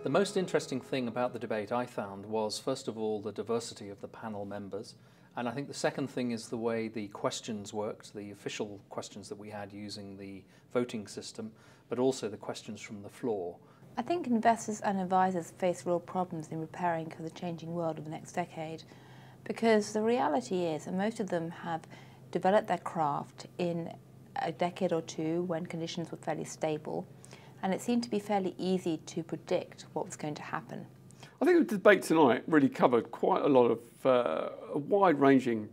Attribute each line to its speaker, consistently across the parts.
Speaker 1: The most interesting thing about the debate I found was, first of all, the diversity of the panel members. And I think the second thing is the way the questions worked, the official questions that we had using the voting system, but also the questions from the floor.
Speaker 2: I think investors and advisors face real problems in preparing for the changing world of the next decade, because the reality is that most of them have developed their craft in a decade or two when conditions were fairly stable, and it seemed to be fairly easy to predict what was going to happen.
Speaker 3: I think the debate tonight really covered quite a lot of wide-ranging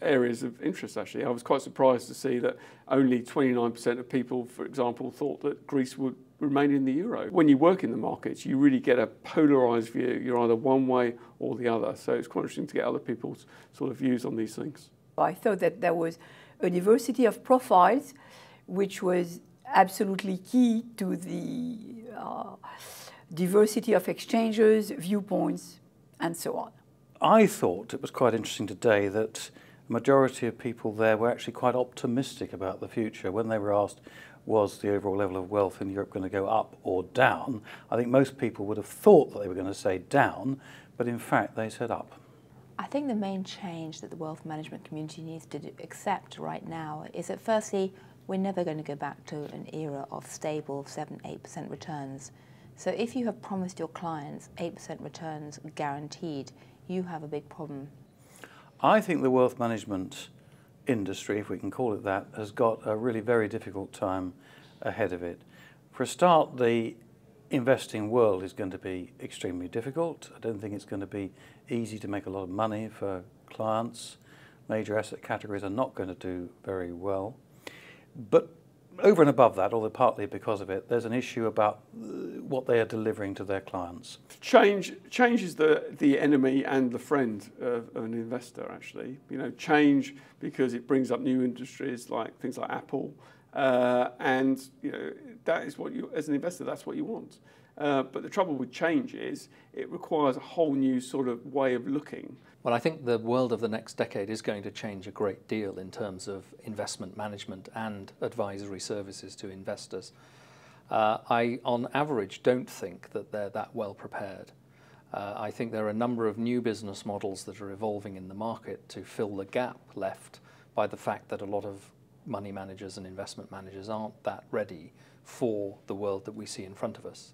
Speaker 3: areas of interest, actually. I was quite surprised to see that only 29% of people, for example, thought that Greece would remain in the euro. When you work in the markets, you really get a polarised view. You're either one way or the other. So it's quite interesting to get other people's sort of views on these things.
Speaker 4: I thought that there was a diversity of profiles, which was absolutely key to the diversity of exchanges, viewpoints, and so on.
Speaker 5: I thought it was quite interesting today that a majority of people there were actually quite optimistic about the future. When they were asked, was the overall level of wealth in Europe going to go up or down, I think most people would have thought that they were going to say down, but in fact they said up.
Speaker 2: I think the main change that the wealth management community needs to accept right now is that firstly, we're never going to go back to an era of stable 7–8% returns. So if you have promised your clients 8% returns guaranteed, you have a big problem.
Speaker 5: I think the wealth management industry, if we can call it that, has got a really very difficult time ahead of it. For a start, the investing world is going to be extremely difficult. I don't think it's going to be easy to make a lot of money for clients. Major asset categories are not going to do very well. But over and above that, although partly because of it, there's an issue about what they are delivering to their clients.
Speaker 3: Change is the enemy and the friend of an investor, actually. You know, change because it brings up new industries like things like Apple, and you know that is what you, as an investor, that's what you want. But the trouble with change is it requires a whole new sort of way of looking.
Speaker 1: Well, I think the world of the next decade is going to change a great deal in terms of investment management and advisory services to investors. I, on average, don't think that they're that well prepared. I think there are a number of new business models that are evolving in the market to fill the gap left by the fact that a lot of money managers and investment managers aren't that ready for the world that we see in front of us.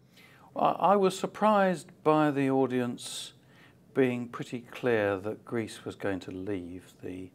Speaker 5: I was surprised by the audience being pretty clear that Greece was going to leave the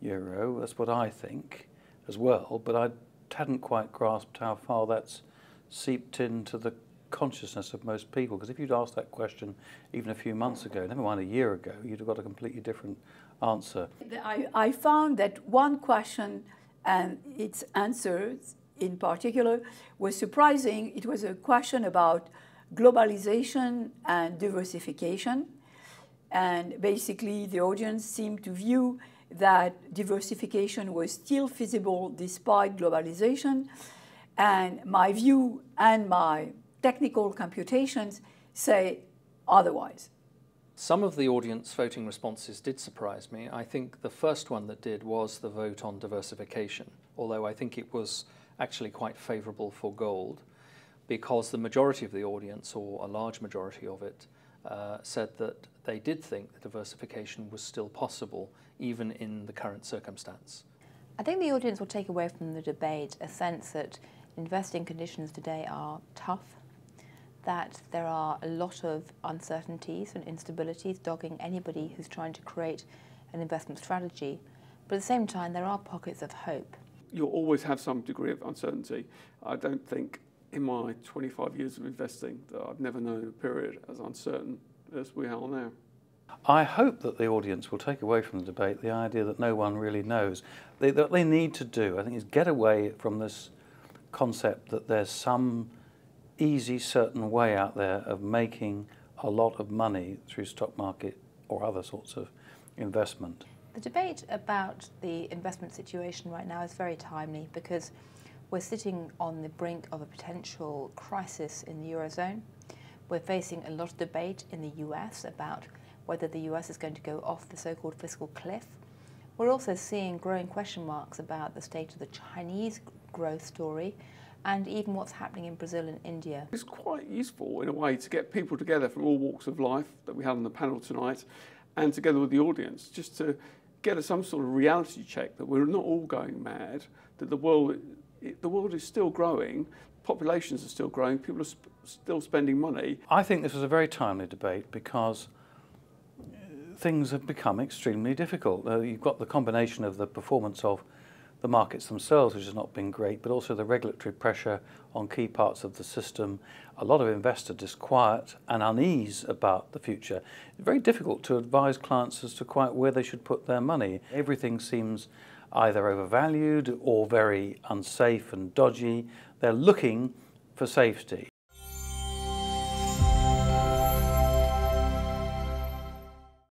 Speaker 5: euro. That's what I think as well, but I hadn't quite grasped how far that's seeped into the consciousness of most people, because if you'd asked that question even a few months ago, never mind a year ago, you'd have got a completely different answer.
Speaker 4: I found that one question and its answers in particular was surprising. It was a question about globalization and diversification. And basically, the audience seemed to view that diversification was still feasible despite globalization. And my view and my technical computations say otherwise.
Speaker 1: Some of the audience voting responses did surprise me. I think the first one that did was the vote on diversification, although I think it was actually quite favourable for gold, because the majority of the audience, or a large majority of it, said that they did think that diversification was still possible, even in the current circumstance.
Speaker 2: I think the audience will take away from the debate a sense that investing conditions today are tough, that there are a lot of uncertainties and instabilities dogging anybody who's trying to create an investment strategy, but at the same time there are pockets of hope.
Speaker 3: You'll always have some degree of uncertainty. I don't think in my 25 years of investing that I've never known a period as uncertain as we are now.
Speaker 5: I hope that the audience will take away from the debate the idea that no one really knows. What they need to do, I think, is get away from this concept that there's some easy, certain way out there of making a lot of money through stock market or other sorts of investment.
Speaker 2: The debate about the investment situation right now is very timely, because we're sitting on the brink of a potential crisis in the Eurozone. We're facing a lot of debate in the US about whether the US is going to go off the so-called fiscal cliff. We're also seeing growing question marks about the state of the Chinese growth story, and even what's happening in Brazil and India.
Speaker 3: It's quite useful in a way to get people together from all walks of life that we had on the panel tonight, and together with the audience, just to get some sort of reality check that we're not all going mad, that the world is still growing, populations are still growing, people are still spending money.
Speaker 5: I think this was a very timely debate because things have become extremely difficult. You've got the combination of the performance of the markets themselves, which has not been great, but also the regulatory pressure on key parts of the system, a lot of investor disquiet and unease about the future. It's very difficult to advise clients as to quite where they should put their money. Everything seems either overvalued or very unsafe and dodgy. They're looking for safety.